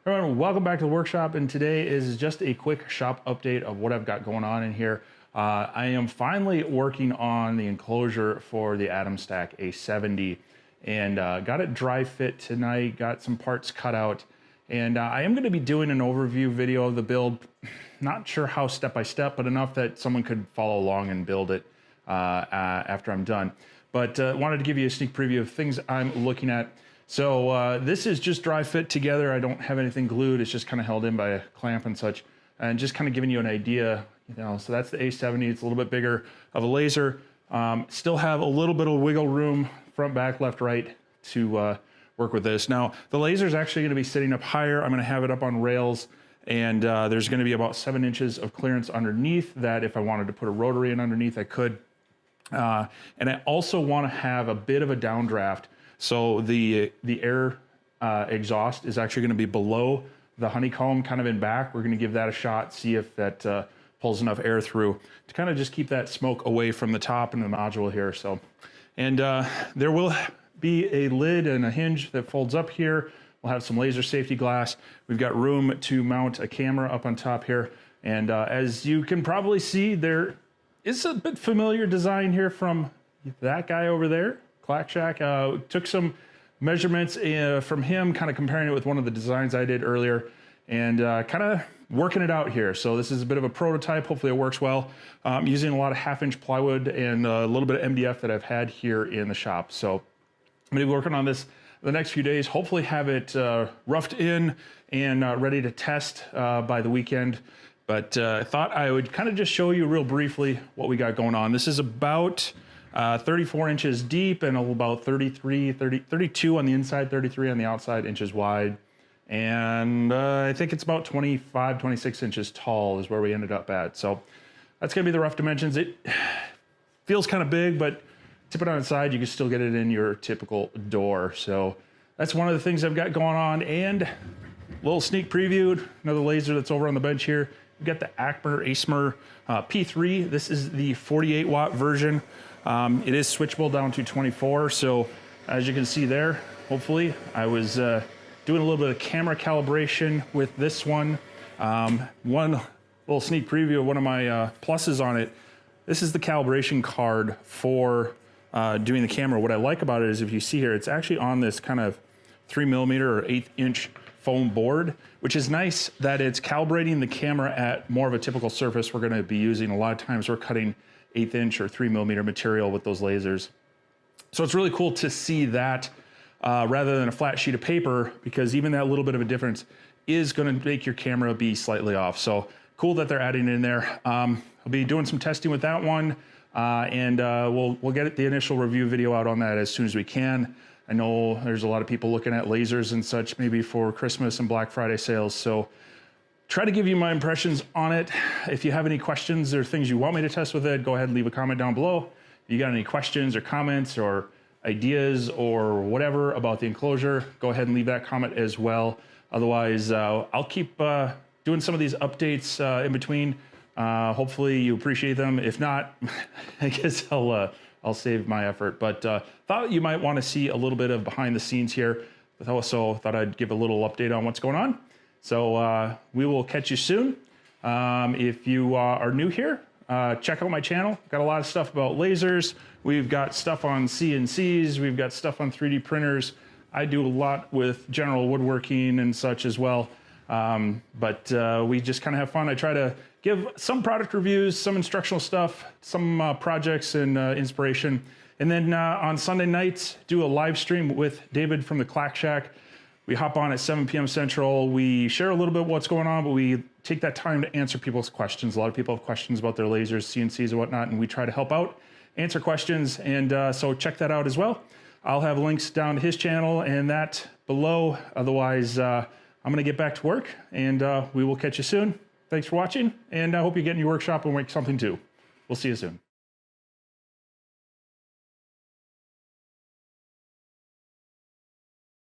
Everyone, welcome back to the workshop, and today is just a quick shop update of what I've got going on in here. I am finally working on the enclosure for the Atomstack A70, and got it dry fit tonight, got some parts cut out, and I am going to be doing an overview video of the build. Not sure how step by step, but enough that someone could follow along and build it after I'm done. But wanted to give you a sneak preview of things I'm looking at. So this is just dry fit together. I don't have anything glued. It's just kind of held in by a clamp and such, and just kind of giving you an idea, you know. So that's the A70. It's a little bit bigger of a laser. Still have a little bit of wiggle room, front, back, left, right, to work with this. Now, the laser is actually going to be sitting up higher. I'm going to have it up on rails, and there's going to be about 7 inches of clearance underneath that. If I wanted to put a rotary in underneath, I could. And I also want to have a bit of a downdraft. So the air exhaust is actually going to be below the honeycomb, kind of in back. We're going to give that a shot, see if that pulls enough air through to kind of just keep that smoke away from the top and the module here. So, and there will be a lid and a hinge that folds up here. We'll have some laser safety glass. We've got room to mount a camera up on top here. And as you can probably see, there is a bit familiar design here from that guy over there. Clack Shack. Took some measurements from him, kind of comparing it with one of the designs I did earlier, and kind of working it out here. So this is a bit of a prototype. Hopefully it works well. I'm using a lot of 1/2-inch plywood and a little bit of MDF that I've had here in the shop. So I'm going to be working on this the next few days. Hopefully have it roughed in and ready to test by the weekend. But I thought I would kind of just show you real briefly what we got going on. This is about 34 inches deep and about 32 on the inside, 33 on the outside inches wide. And I think it's about 25, 26 inches tall is where we ended up at. So that's gonna be the rough dimensions. It feels kind of big, but tip it on its side, you can still get it in your typical door. So that's one of the things I've got going on. And a little sneak preview, another laser that's over on the bench here. We've got the Acmer P3. This is the 48 watt version. It is switchable down to 24. So as you can see there, hopefully I was doing a little bit of camera calibration with this one. One little sneak preview of one of my pluses on it. This is the calibration card for doing the camera. What I like about it is, if you see here, it's actually on this kind of 3mm or 1/8-inch foam board, which is nice that it's calibrating the camera at more of a typical surface we're going to be using. A lot of times we're cutting 1/8-inch or 3mm material with those lasers. So it's really cool to see that rather than a flat sheet of paper, because even that little bit of a difference is going to make your camera be slightly off. So cool that they're adding it in there. I'll be doing some testing with that one, and we'll get the initial review video out on that as soon as we can. I know there's a lot of people looking at lasers and such, maybe for Christmas and Black Friday sales. So try to give you my impressions on it. If you have any questions or things you want me to test with it, go ahead and leave a comment down below. If you got any questions or comments or ideas or whatever about the enclosure, go ahead and leave that comment as well. Otherwise, I'll keep doing some of these updates in between. Hopefully you appreciate them. If not, I guess I'll save my effort. But thought you might want to see a little bit of behind the scenes here. But also thought I'd give a little update on what's going on. So we will catch you soon. If you are new here, check out my channel. Got a lot of stuff about lasers. We've got stuff on CNCs. We've got stuff on 3D printers. I do a lot with general woodworking and such as well. But we just kind of have fun. I try to give some product reviews, some instructional stuff, some projects and inspiration. And then on Sunday nights, do a live stream with David from the Clack Shack. We hop on at 7 p.m. Central. We share a little bit what's going on, but we take that time to answer people's questions. A lot of people have questions about their lasers, CNCs and whatnot, and we try to help out, answer questions. And so check that out as well. I'll have links down to his channel and that below. Otherwise, I'm gonna get back to work, and we will catch you soon. Thanks for watching, and I hope you get in your workshop and make something too. We'll see you soon.